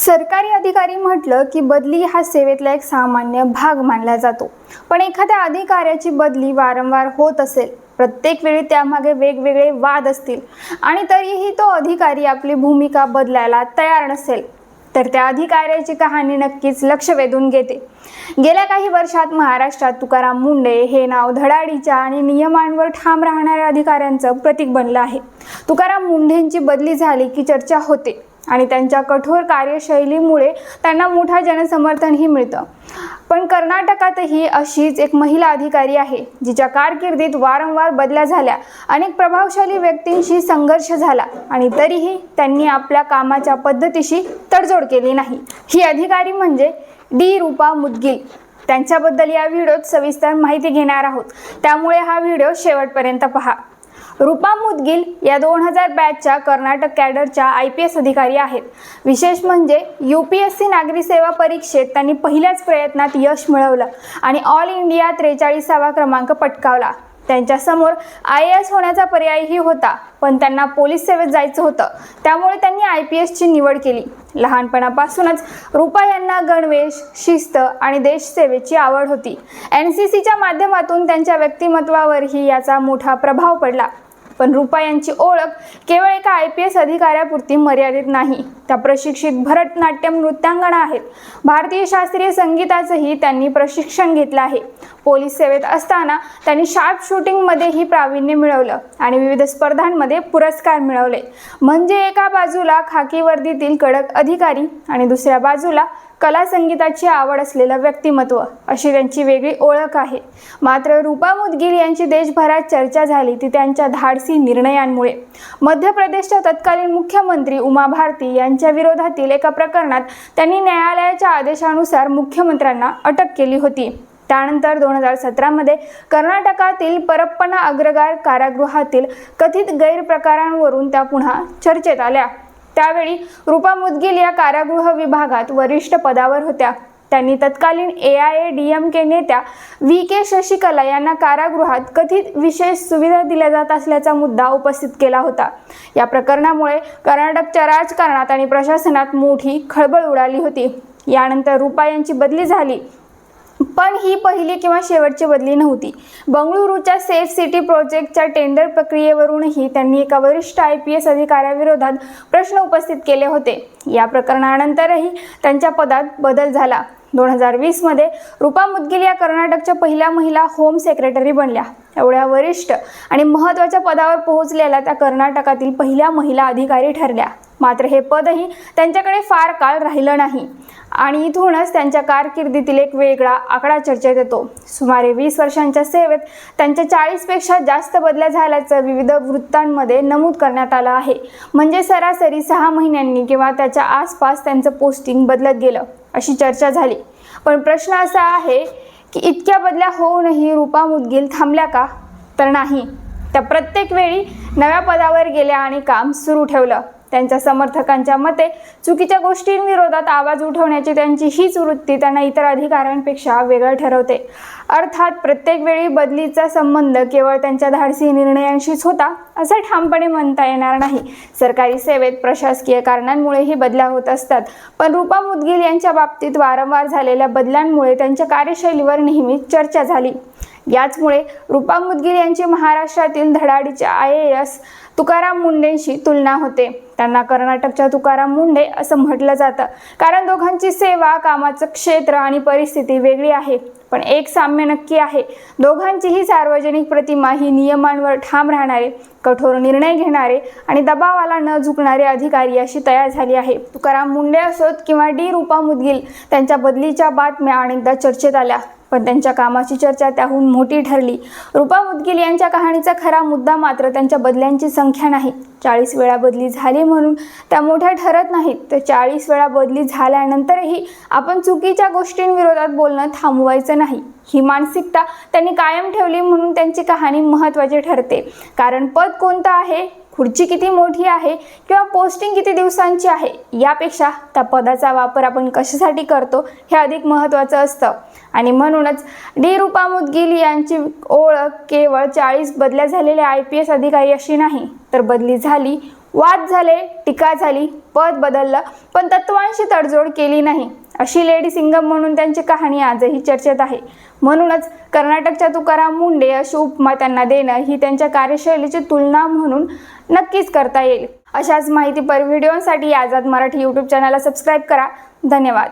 सरकारी अधिकारी म्हटलं की बदली हा सेवेतला एक सामान्य भाग मानला जातो। पण एखाद्या अधिकाऱ्याची बदली वारंवार होत असेल, प्रत्येक वेळी त्यामागे वेगवेगळे वाद असतील आणि तरीही तो अधिकारी आपली भूमिका बदलायला तयार नसेल, तर त्या अधिकाऱ्याची कहाणी नक्कीच लक्ष वेधून घेते। गेल्या काही वर्षात महाराष्ट्रात तुकाराम मुंढे हे नाव धडाडीच्या आणि नियमांवर ठाम राहणाऱ्या अधिकाऱ्यांचं प्रतीक बनलं आहे। तुकाराम मुंढेंची बदली झाली की चर्चा होते आणि त्यांच्या कठोर कार्यशैलीमुळे त्यांना मोठा जनसमर्थनही मिळतं। पण कर्नाटकातही अशीच एक महिला अधिकारी आहे, जिच्या कारकिर्दीत वारंवार बदल्या झाल्या, अनेक प्रभावशाली व्यक्तींशी संघर्ष झाला आणि तरीही त्यांनी आपल्या कामाच्या पद्धतीशी तडजोड केली नाही। ही अधिकारी म्हणजे रूपा मुदगिल। त्यांच्याबद्दल या व्हिडिओत सविस्तर माहिती घेणार आहोत, त्यामुळे हा व्हिडिओ शेवटपर्यंत पहा। रूपा मुदगिल या 2000 बॅचच्या कर्नाटक कॅडरच्या IPS अधिकारी आहेत। विशेष म्हणजे UPSC नागरी सेवा परीक्षेत त्यांनी पहिल्याच प्रयत्नात यश मिळवलं आणि ऑल इंडिया 43वा क्रमांक पटकावला। त्यांच्या समोर IAS होण्याचा पर्यायही होता, पण त्यांना पोलीस सेवेत जायचं होतं, त्यामुळे त्यांनी IPS ची निवड केली। लहानपणापासूनच रूपा यांना गणवेश, शिस्त आणि देशसेवेची आवड होती। NCCच्या माध्यमातून त्यांच्या व्यक्तिमत्वावरही याचा मोठा प्रभाव पडला। पण रूपा यांची ओळख केवळ एका IPS अधिकाऱ्यापुरती मर्यादित नाही। त्या प्रशिक्षित भरतनाट्यम नृत्यांगना आहेत। भारतीय शास्त्रीय संगीताचंही त्यांनी प्रशिक्षण घेतलं आहे। पोलीस सेवेत असताना त्यांनी शार्प शूटिंगमध्येही प्रावीण्य मिळवलं आणि विविध स्पर्धांमध्ये पुरस्कार मिळवले। म्हणजे एका बाजूला खाकी वर्दीतील कडक अधिकारी आणि दुसऱ्या बाजूला कला संगीताची आवड असलेलं व्यक्तिमत्व, अशी त्यांची वेगळी ओळख आहे। मात्र रूपा मुदगिल यांची देशभरात चर्चा झाली ती त्यांच्या धाडसी निर्णयांमुळे। मध्य प्रदेशच्या तत्कालीन मुख्यमंत्री उमा भारती यांच्या विरोधातील एका प्रकरणात त्यांनी न्यायालयाच्या आदेशानुसार मुख्यमंत्र्यांना अटक केली होती। त्यानंतर 2017 मध्ये कर्नाटकातील परप्पना अग्रगार कारागृहातील कथित गैरप्रकारांवरून त्या पुन्हा चर्चेत आल्या। त्यावेळी रूपा मुदगिल या कारागृह विभागात वरिष्ठ पदावर होत्या। त्यांनी तत्कालीन AIADMK नेत्या VK शशिकला यांना कारागृहात कथित विशेष सुविधा दिल्या जात असल्याचा मुद्दा उपस्थित केला होता। या प्रकरणामुळे कर्नाटकच्या राजकारणात आणि प्रशासनात मोठी खळबळ उडाली होती। यानंतर रूपा यांची बदली झाली, पण ही पहिली किंवा शेवटची बदली नव्हती। बंगळुरूच्या सेफ सिटी प्रोजेक्टच्या टेंडर प्रक्रियेवरूनही त्यांनी एका वरिष्ठ IPS अधिकाऱ्याविरोधात प्रश्न उपस्थित केले होते। या प्रकरणानंतरही त्यांच्या पदात बदल झाला। 2020 मध्ये रूपा मुदगिल या कर्नाटकच्या पहिल्या महिला होम सेक्रेटरी बनल्या। एवढ्या वरिष्ठ आणि महत्त्वाच्या पदावर पोहोचलेल्या त्या कर्नाटकातील पहिल्या महिला अधिकारी ठरल्या। मात्र हे पदही त्यांच्याकडे फार काळ राहिलं नाही आणि इथूनच त्यांच्या कारकिर्दीतील एक वेगळा आकडा चर्चेत येतो। सुमारे 20 वर्षांच्या सेवेत त्यांच्या 40 पेक्षा जास्त बदल्या झाल्याचं विविध वृत्तांमध्ये नमूद करण्यात आलं आहे। म्हणजे सरासरी 6 महिन्यांनी किंवा त्याच्या आसपास त्यांचं पोस्टिंग बदलत गेलं, अशी चर्चा झाली। पण प्रश्न असा आहे की इतक्या बदल्या होऊनही रूपा मुदगिल थांबल्या का? तर नाही, त्या प्रत्येक वेळी नव्या पदावर गेल्या आणि काम सुरू ठेवलं। त्यांच्या समर्थकांच्या मते चुकीच्या गोष्टींविरोधात आवाज उठवण्याची त्यांची हीच वृत्ती त्यांना इतर अधिकाऱ्यांपेक्षा वेगळं ठरवते। अर्थात प्रत्येक वेळी बदलीचा संबंध केवळ त्यांच्या धाडसी निर्णयांशीच होता असं ठामपणे म्हणता येणार नाही। सरकारी सेवेत प्रशासकीय कारणांमुळेही बदल्या होत असतात, पण रूपा मुदगिल यांच्या बाबतीत वारंवार झालेल्या बदलांमुळे त्यांच्या कार्यशैलीवर नेहमीच चर्चा झाली। याचमुळे रूपा मुदगिल यांची महाराष्ट्रातील धडाडीच्या IAS तुकाराम मुंढेंशी तुलना होते। त्यांना कर्नाटकच्या तुकाराम मुंढे असं म्हटलं जातं, कारण दोघांची सेवा, कामाचं क्षेत्र आणि परिस्थिती वेगळी आहे। पण एक साम्य नक्की आहे, दोघांचीही सार्वजनिक प्रतिमा ही नियमांवर ठाम राहणारे, कठोर निर्णय घेणारे आणि दबावाला न झुकणारे अधिकारी अशी तयार झाली आहे। तुकाराम मुंढे असोत किंवा रूपा मुदगिल, त्यांच्या बदलीच्या बातम्या अनेकदा चर्चेत आल्या, पण त्यांच्या कामाची चर्चा त्याहून मोठी ठरली। रूपा मुदगिल यांच्या कहाणीचा खरा मुद्दा मात्र त्यांच्या बदल्यांची संख्या नाही। 40 वेळा बदली झाली म्हणून त्या मोठ्या ठरत नाहीत, तर 40 वेळा बदली झाल्यानंतरही आपण चुकीच्या गोष्टींविरोधात बोलणं थांबवायचं नाही, ही मानसिकता त्यांनी कायम ठेवली म्हणून त्यांची कहाणी महत्त्वाची ठरते। कारण पद कोणतं आहे, खुर्ची किती मोठी आहे किंवा पोस्टिंग किती दिवसांची आहे, यापेक्षा त्या पदाचा वापर आपण कशासाठी करतो हे अधिक महत्त्वाचं असतं। आणि म्हणूनच रूपा मुदगिल यांची ओळख केवळ 40 बदल्या झालेले IPS अधिकारी अशी नाही, तर बदली झाली, वाद झाले, टीका झाली, पद बदललं, पण तत्वांशी तडजोड केली नाही. अशी लेडी सिंगम म्हणून त्यांची कहाणी आजही चर्चेत आहे. म्हणूनच कर्नाटकच्या तुकाराम मुंडे अशी उपमा त्यांना देणं ही त्यांच्या कार्यशैलीची तुलना म्हणून नक्कीच करता येईल. अशाच माहितीपर व्हिडिओसाठी आझाद मराठी यूट्यूब चॅनलला सबस्क्राईब करा. धन्यवाद.